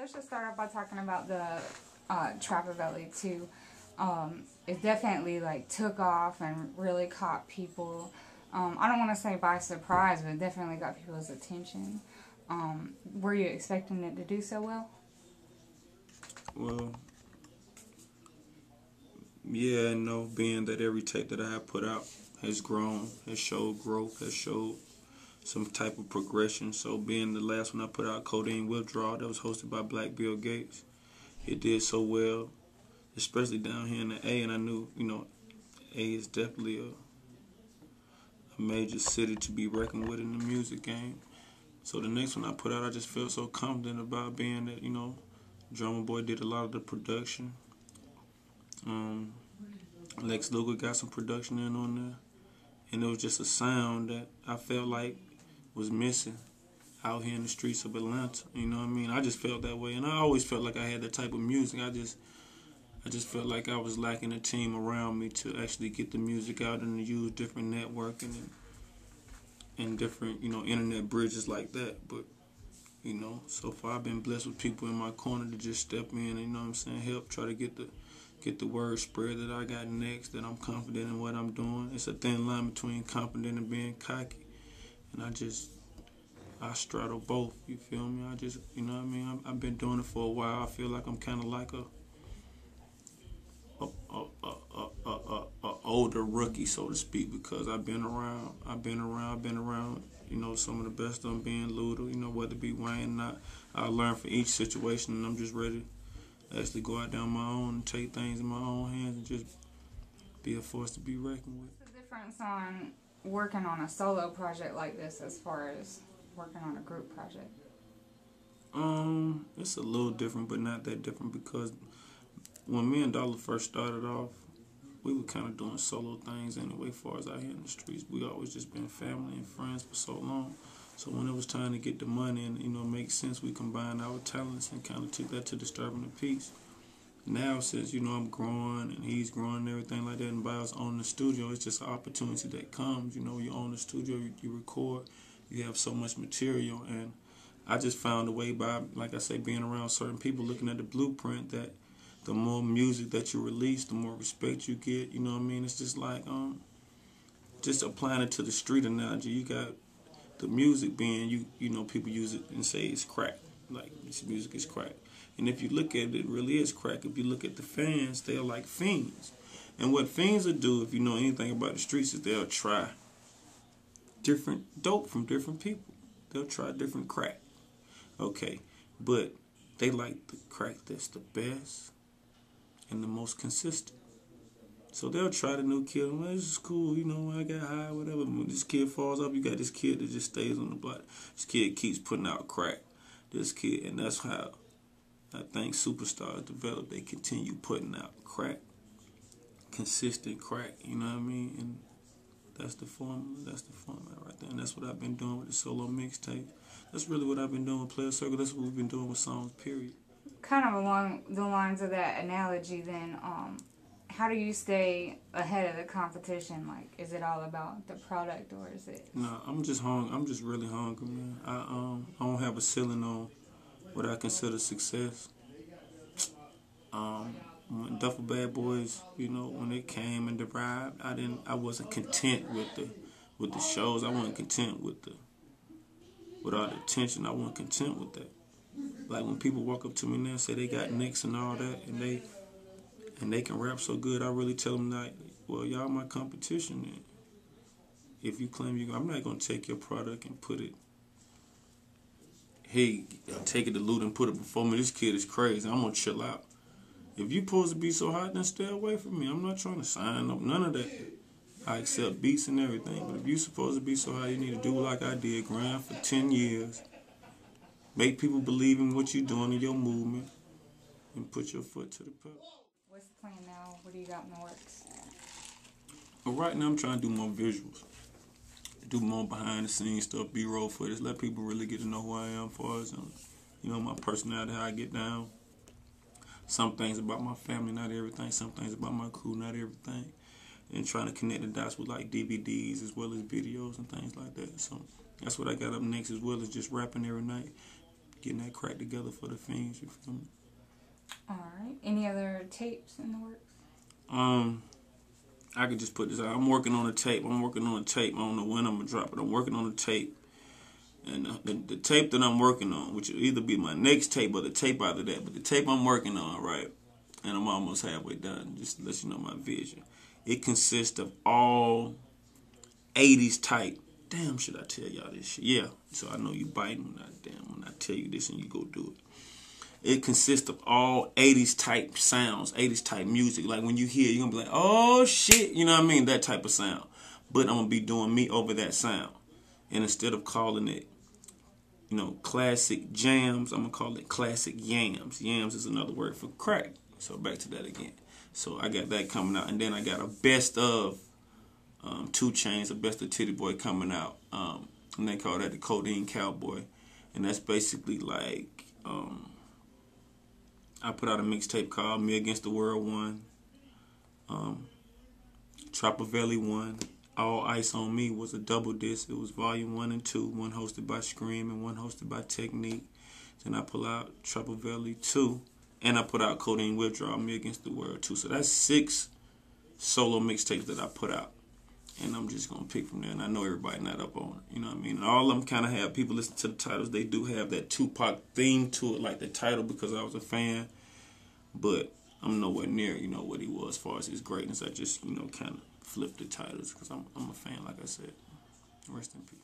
let's just start off by talking about the Trap-A-Velli too. It definitely like took off and really caught people. I don't want to say by surprise, but it definitely got people's attention. Were you expecting it to do so well? Well, yeah and no, being that every tape that I have put out has grown, has showed growth, has showed some type of progression. So being the last one I put out, Codeine Withdrawal, that was hosted by Black Bill Gates, it did so well, especially down here in the A, and I knew, A is definitely a major city to be reckoned with in the music game. So the next one I put out, I just felt so confident about being that, Drumma Boy did a lot of the production. Luger got some production in on there. And it was just a sound that I felt like was missing out here in the streets of Atlanta. You know what I mean? I just felt that way. And I always felt like I had that type of music. I just felt like I was lacking a team around me to actually get the music out and to use different networking and different, internet bridges like that. But, so far I've been blessed with people in my corner to just step in and, help try to get the word spread that I got next, that I'm confident in what I'm doing. It's a thin line between confident and being cocky. And I straddle both, you feel me? I've been doing it for a while. I feel like I'm kind of like a older rookie, so to speak, because I've been around, some of the best of them being Luger, whether it be Wayne or not. I learn from each situation, and I'm just ready to actually go out there on my own and take things in my own hands and just be a force to be reckoned with. What's the difference on working on a solo project like this as far as working on a group project? It's a little different, but not that different, because when me and Dollar first started off, we were kind of doing solo things anyway. As far as out here in the streets, we always just been family and friends for so long. So when it was time to get the money and make sense, we combined our talents and kind of took that to Disturbing the Peace. Now, since I'm growing and he's growing and everything like that, and by us owning the studio, it's just an opportunity that comes. You own the studio, you record, you have so much material, and I just found a way by, like I say, being around certain people, looking at the blueprint, that the more music that you release, the more respect you get. You know what I mean? It's just like just applying it to the street analogy. You got the music being, people use it and say it's crack. Like, this music is crack. And if you look at it, it really is crack. If you look at the fans, they're like fiends. And what fiends will do, if you know anything about the streets, is they'll try different dope from different people. They'll try different crack. Okay, but they like the crack that's the best and the most consistent. So they'll try the new kid. Well, this is cool, I got high, whatever. When this kid falls off, you got this kid that just stays on the block. This kid keeps putting out crack. This kid, and that's how I think superstars develop. They continue putting out crack, consistent crack, you know what I mean? And that's the formula. That's the formula right there. And that's what I've been doing with the solo mixtape. That's really what I've been doing with Playaz Circle. That's what we've been doing with songs, period. Kind of along the lines of that analogy, then, how do you stay ahead of the competition? Like, is it all about the product, or is it? No, I'm just hungry. I'm just really hungry, man. I don't have a ceiling on what I consider success. When Duffel Bad Boys, when they came and arrived, I wasn't content with the shows. I wasn't content with all the attention. I wasn't content with that. Like, when people walk up to me now and say they got nicks and all that, and they can rap so good, I really tell them, like, well, y'all my competition then. If you claim I'm not gonna take your product and put it, hey, take it to Luger and put it before me. This kid is crazy. I'm gonna chill out. If you supposed to be so hot, then stay away from me. I'm not trying to sign up, none of that. I accept beats and everything, but if you supposed to be so hot, you need to do like I did, grind for 10 years. Make people believe in what you're doing in your movement, and put your foot to the pedal. What's the plan now? What do you got in the works? But right now I'm trying to do more visuals. Do more behind the scenes stuff, B-roll footage, let people really get to know who I am as far as, my personality, how I get down. Some things about my family, not everything. Some things about my crew, not everything. And trying to connect the dots with like DVDs as well as videos and things like that. So that's what I got up next, as well as just rapping every night. getting that crack together for the fiends. You feel me? All right. Any other tapes in the works? I could just put this out. I'm working on a tape. I don't know when I'm gonna drop it. I'm working on a tape. And the tape that I'm working on, which will either be my next tape or the tape after that, but the tape I'm working on, right, and I'm almost halfway done, just to let you know my vision. It consists of all 80s type. Damn, should I tell y'all this shit? Yeah, so I know you biting when I tell you this and you go do it. It consists of all 80s type sounds, 80s type music. Like when you hear it, you're going to be like, oh shit, you know what I mean? That type of sound. But I'm going to be doing me over that sound. And instead of calling it, classic jams, I'm going to call it classic yams. Yams is another word for crack. So back to that again. So I got that coming out. And then I got a best of 2 Chainz, a best of Tity Boi coming out. And they call that the Codeine Cowboy. And that's basically like, I put out a mixtape called Me Against the World 1. Trap-A-Velli 1. All Ice on Me was a double disc. It was volume 1 and 2, one hosted by Scream and one hosted by Technique. Then I pull out Trap-A-Velli 2, and I put out Codeine Withdrawal, Me Against the World 2. So that's 6 solo mixtapes that I put out. And I'm just going to pick from there, and I know everybody not up on it. You know what I mean? And all of them kind of have, people listen to the titles, they do have that Tupac theme to it, like the title, because I was a fan. But I'm nowhere near, what he was as far as his greatness. I just, kind of flip the titles because I'm a fan, like I said. Rest in peace.